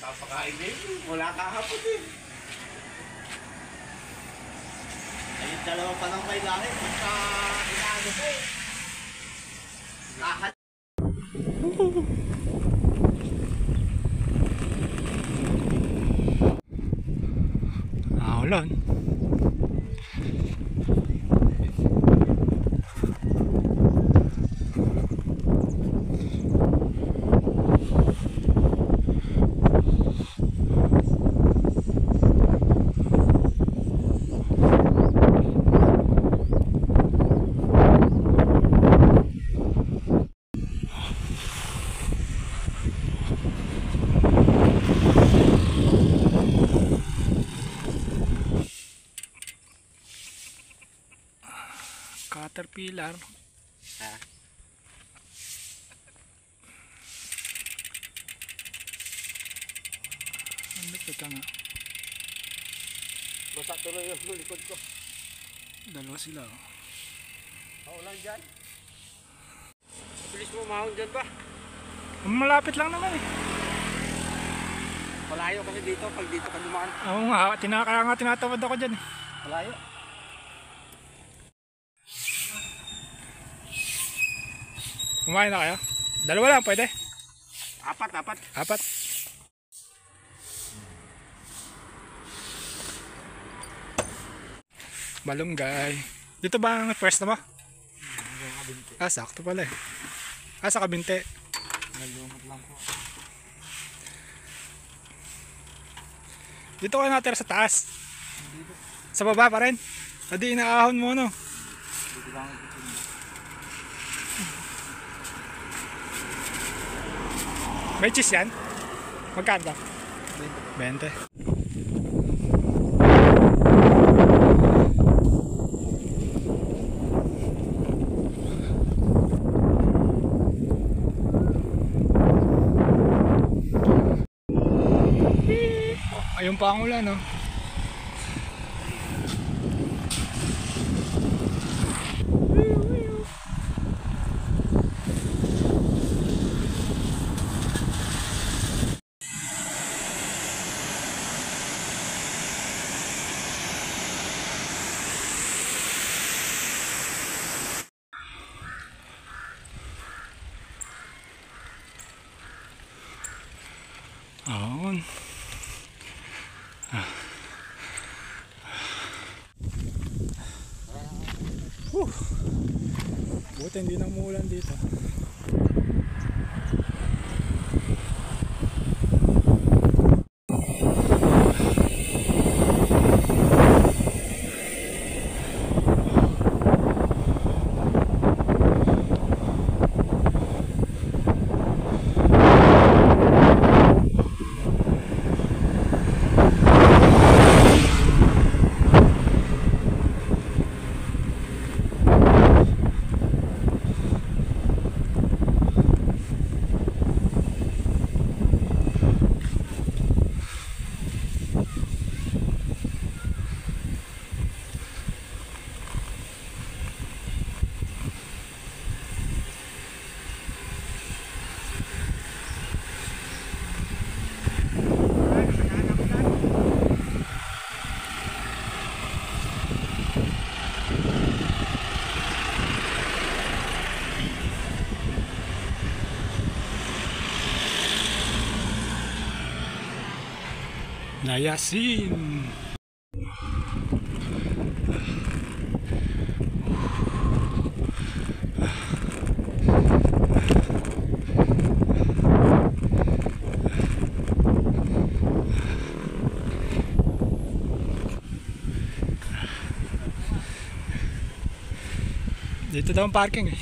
Papakain na yun. Wala kahapon eh. Ayun, dalawa pa nang may langit. Basta inaano ko eh. Lahat. Ulan. Caterpillar. Ano ba ito nga? Basta tuloy yung likod ko. Dalawa sila. Paulan dyan. Bilis mo mahon dyan ba? Malapit lang naman eh. Malayo kasi dito pag dito ka dumaan. Oo nga, kaya nga tinatawad ako dyan eh. Malayo. Kumain na kayo? Dalawa lang pwede? Apat. Apat. Malunggay. Dito ba ang first na mo? Sakto pala eh. Sa Kabinte. Nalumot lang po. Dito kayo natira sa taas? Sa baba pa rin? Hindi inaahon mo no? Dito lang ito. May cheese yan? Magkano? 20. Ayun pa ang ulan no? Aon. Buti hindi na umuulan dito. Nayasin. Dito daw ang parking eh.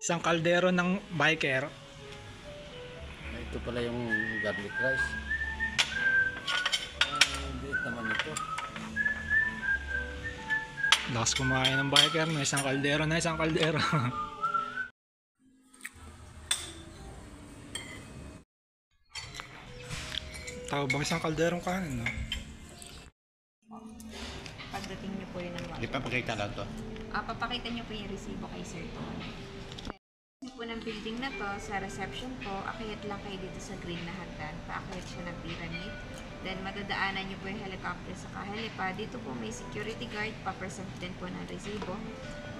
Isang kaldero ng biker. Ito pala yung garlic rice. Hindi naman ito. Lakas kumain ng biker na isang kaldero na isang kaldero. Tawag bang isang kalderong kanin no? Pagdating niyo po yun ng Hindi pa pakita lang to. Papakita niyo po yung resibo kay Sir Tony. Then, po ng building na to, sa reception po, akyat lang kayo dito sa green na hagdan. Paakyat siya ng pyramid. Then, madadaanan niyo po yung helicopter sa kahelipad. Dito po may security guard, papresent din po ng resibo.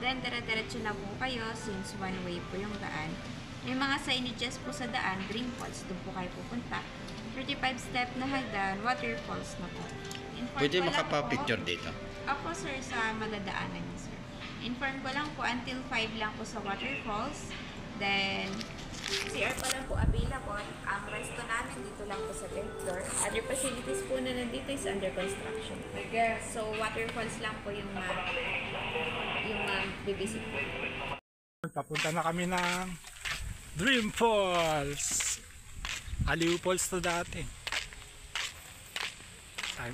Then, dire-diretso na po kayo since one way po yung daan. May mga signages po sa daan, Dream Falls, doon po kayo pupunta. 35 step na hagdan, waterfalls na po. Pwede makapa-picture dito. Ako sir, sa madadaanan niyo sir. Inform ko lang po, until 5 lang po sa waterfalls. Then, CR pa lang po available. Ang resto namin dito lang po sa 10th floor. Other facilities po na nandito is under construction. So, waterfalls lang po yung bibisit po. Papunta na kami ng Dream Falls. Aliw Falls to dati. Ay.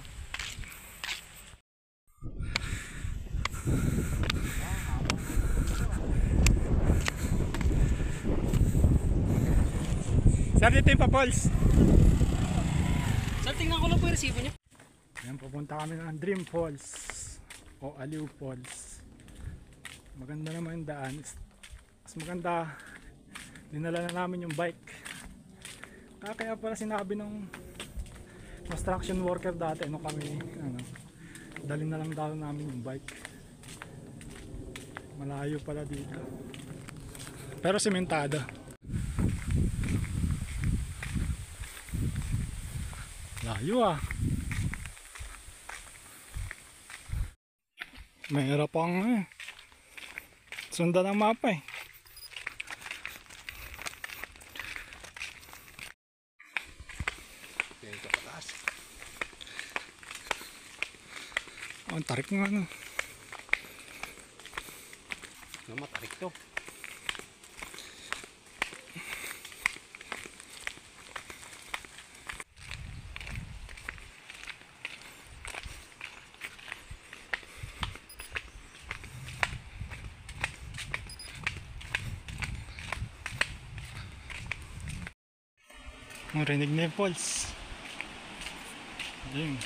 Sir, dito yung pa-falls. Sir, tingnan ko lang po yung resibo niyo. Ayan, pupunta kami ng Dream Falls o Aliw Falls. Maganda naman yung daan. Mas maganda, dinala na namin yung bike. Kaya pala sinabi ng construction worker dati nung kami dalhin na lang daw namin yung bike. Malayo pala dito, pero sementado. Layo ah. Mahirap pang sundan ang mapa eh. Dito pataas. Ang tarik nga ano. Matarik to. Marinig na yung falls. Ayun.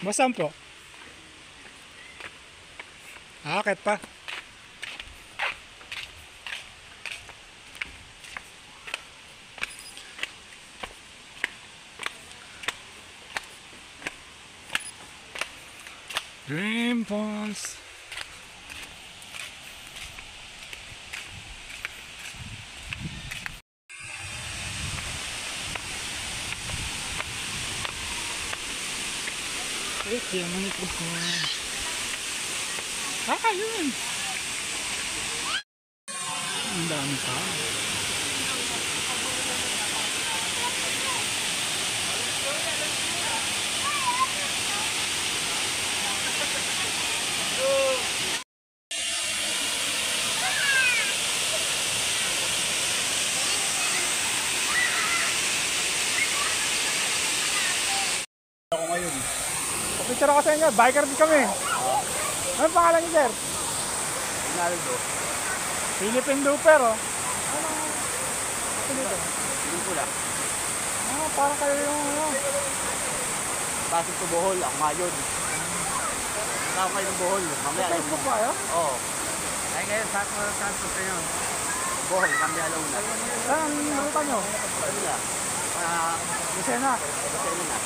Masam po. Akit pa. Dream Falls. Yan mo nito. Yun. Ang dami pa. Ako ngayon. Picture ako sa inyo, biker din kami. Ano pangalan niyo, sir? Ronaldo. Philippine Looper, oh. Ano dito? Yung pula. Parang kayo yung Pasok to Bohol. Ako ngayon. Kasama kayo ng Bohol. Mamaya. Facebook ba kayo? Oo. Ay ngayon, saan po kayo? Bohol, mamaya alaw na. Saan ang luta nyo? Ano na? Lucena. Lucena na.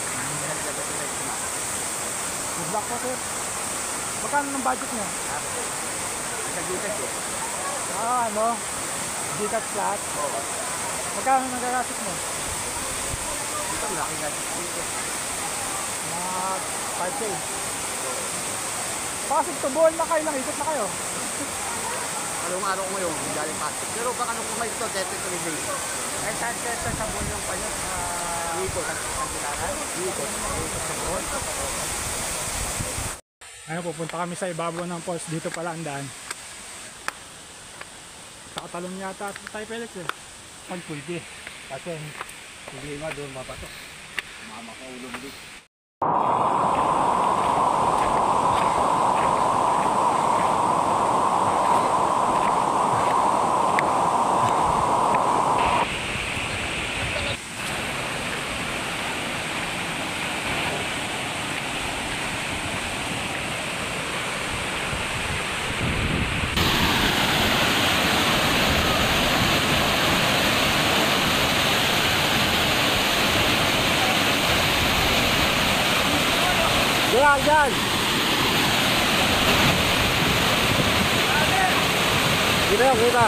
Good luck po, sir. Magkano ng budget nyo? Sa Gcash eh. Gcash lahat. Oo. Magkano nagagastos mo? Ito, laki nga dito. Mga 5K. Pasok to, buwan na kayo lang, ikot na kayo. Anong araw ko ngayon, galing pasok. Pero baka nung kumain ito, definitely to release. Ay, saan ka sa buwan yung panyo? Dito, sa Pilaran? Dito. Sa buwan. Ayun, pupunta kami sa ibabaw ng falls. Dito pala ang daan. Nakatalong yata tayo, Felix eh. Ang pwede. Kasi, hindi nga doon mapatok. Mamakaulo mo dito. dyan. Kita yun, kita.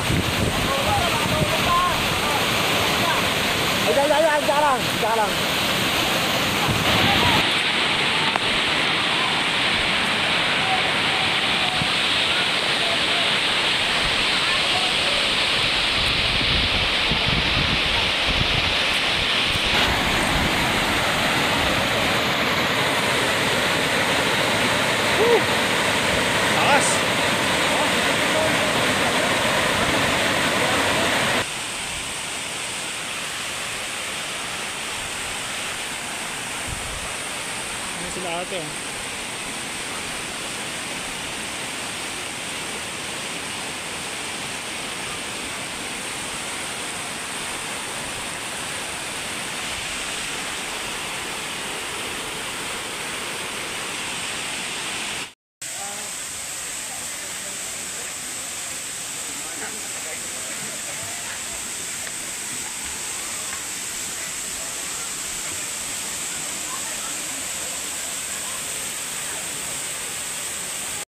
Ay, dyan lang. Takas! Ano sila ate?